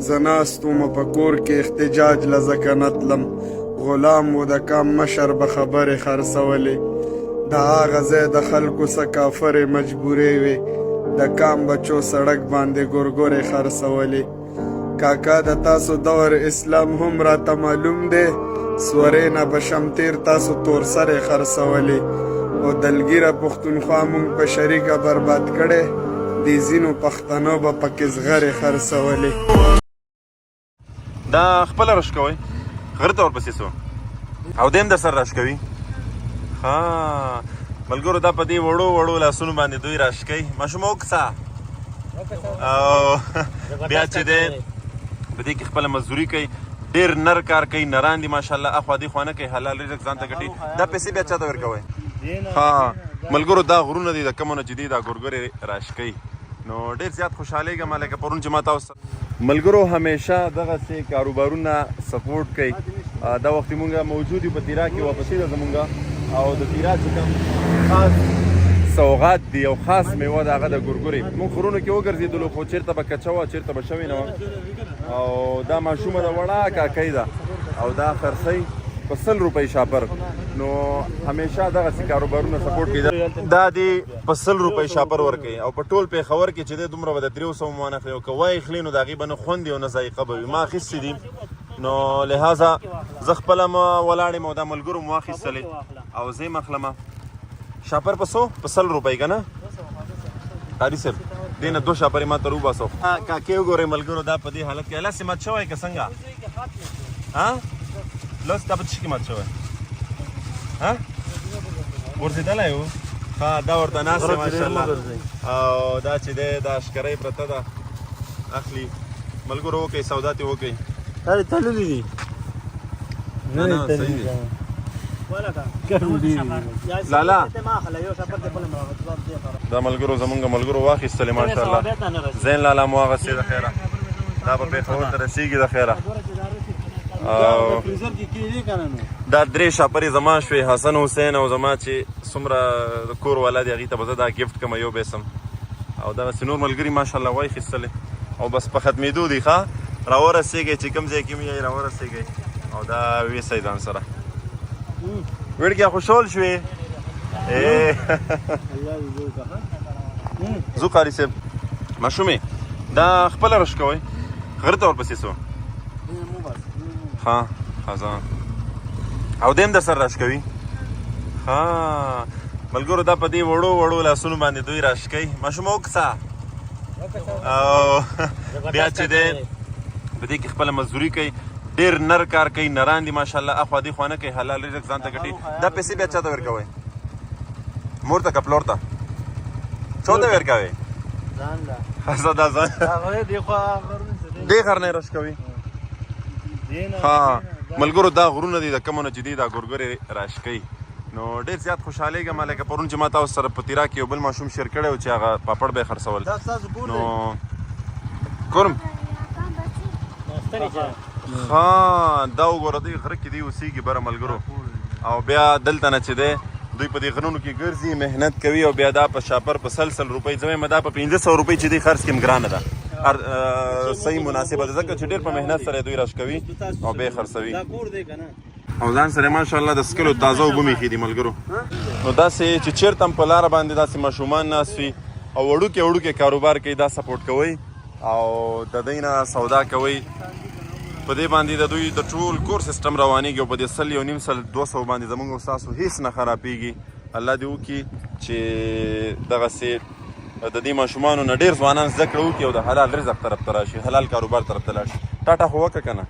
زناست وم په کور کې احتجاج لزکه نتلم غلام و د کام مشر به خبرې خرڅولې د هغه ځای د خلکو څه کافرې مجبورې وې د کام بچو سړک باندې ګورګورې خرڅولې کاکا د تاسو دور اسلام هم راته معلوم دی سورې نه به شمتیر تاسو تور سرې خرڅولې او دلګیره پښتونخوا مونږ په شریکه برباد کړې د ځینو پښتنو به پکې زغرې خرڅولې دا خپله رش کوئ غره ته ورپسې سو او دیم در سره رش کوي ها ملګرو دا په دې وړو وړو لاسونو باندې دوی رش کوي ماشوم وکسه او بیا چې دی په دې کې خپله مزدوري کوي ډېر نر کار کوي نران دي ماشاءالله اخوا دې خوا نه کوي حلال رزق ځان ته ګټي دا پیسې بیا چا ته ورکوئ ها ملګرو دا غرونه دي د کمو نه چې دي دا ګورګورې رش کوي نو ډېر زیات خوشحالېږم لکه پرون چې ما تاسو ملګرو همیشه دغسې کاروبارونه سپورټ کوي دا وخت مونږ موجود یو په تیرا کې واپسې ده زمونږ او د تیرا چې کوم خاص سوغات دی او خاص میوه د هغه د ګورګورې مونږ غرونو کې وګرځېدلو خو چېرته به کچه وه چېرته به شوې نه وه او دا ماشومه د وړه کاکۍ ده او دا خرڅوي په 100 روپۍ شاپر نو همیشه دغسې کاروبارونه سپورټ کوي دا دی په 100 روپۍ شاپر ورکوي او په ټول پېښور کې چې دی دومره به د 300 مان اخلي او که وای اخلي نو د هغې به نه خوند او نه ذایقه به وي ما اخیستې دي نو لهذا زه خپله م ولاړ یم او دا ملګرو مو واخیستلې او زه یې م اخلمه شاپر په 100 په 100 روپۍ که نه قاري صاحب دې نه 2 شاپرې ما ته روباسو کاکې وګورئ ملګرو دا په دې حالت کې هلسې مات شوی که څنګه ها لوس دا په څه کې مات شوی ها ورځېدلی و ها دا ورته ناست دی ماشاءالله او دا چې دی دا اشکرۍ پرته ده اخلي ملګرو وکئ سودا ترې وکئ تړلي دي نه صحیح دی لالا دا ملګرو زمونږ ملګرو واخیستلې ماشاءالله زین لالا مو واغستې د خیره دا به پېښور ته رسېږي د خیره دا 3 شاپرې زما شوې حسن حسین او زما چې څومره د کور والا دی هغې ته به زه دا ګفټ کړم یو بیسم او دغسې نور ملګري ماشاءالله واخیستلې او بس په ختمېدو دي ښه راورسېږئ چې کوم ځای کې مې یې راورسېږئ او دا ویسئ ځان سره وړکیه خوشحال شوې زو قاري صاحب ماشومې دا خپله رش کوئ غره ته ورپسې سو ها خزان او دیم در سره رش کوي ها ملګرو دا په دې وړو وړو لاسونو باندې دوی رش کوي ماشوم وکسه او بیا چې دی په دې کې خپله مزدوري کوي ډېر نر کار کوي نران دي ماشاءالله اخوا دې خوا نه کوي حلال رزق ځان ته ګټي دا پیسې بیا چا ته ورکوئ مور ته که پلور ته چا ته ورکوئ ښه دا ځان دې غر نه رش کوي ها ملګرو دا غرونه دي د کمو نه چې دي دا ګورګورې رش کوي نو ډېر زیات خوشحالېږم لکه پرون چې ما تاسو سره په تیرا کې یو بل ماشوم شیر کړی و چې هغه پاپړ به یې خرڅول نو کورم ها دا وګوره دوی غره کې دی اوسېږي بره ملګرو او بیا دلته نه چې دی دوی په دې غرونو کې ګرځي محنت کوي او بیا دا په شاپر په 100 روپۍ زه وایم دا په 1500 روپۍ چې دی خرڅ کړم ګرانه ده صحیح مناسبه ده ځکه چې ډېر په محنت سره دوی رش کوي او بیا یې خرڅوي او ځان سره ماشاءالله د سکلو تازه اوبه مې ایښي دي ملګرو نو داسې چې چېرته هم په لاره باندې داسې ماشومان ناست وي او وړوکې وړوکې کاروبار کوي دا سپورټ کوئ او د دوی نه سودا کوئ په دې باندې د دوی د ټول کور سیسټم روانېږي او په دې 100 یو نیم 200 باندې زموږ او ستاسو هېڅ نه خرابېږي الله دې وکړي چې دغسې د دې ماشومانو نه ډېر ځوانان زده کړه وکړي او د حلال رزق طرف ته راشي حلال کاروبار طرف ته لاړ شي ټاټا خو وکړه که نه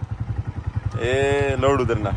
لوړو درنه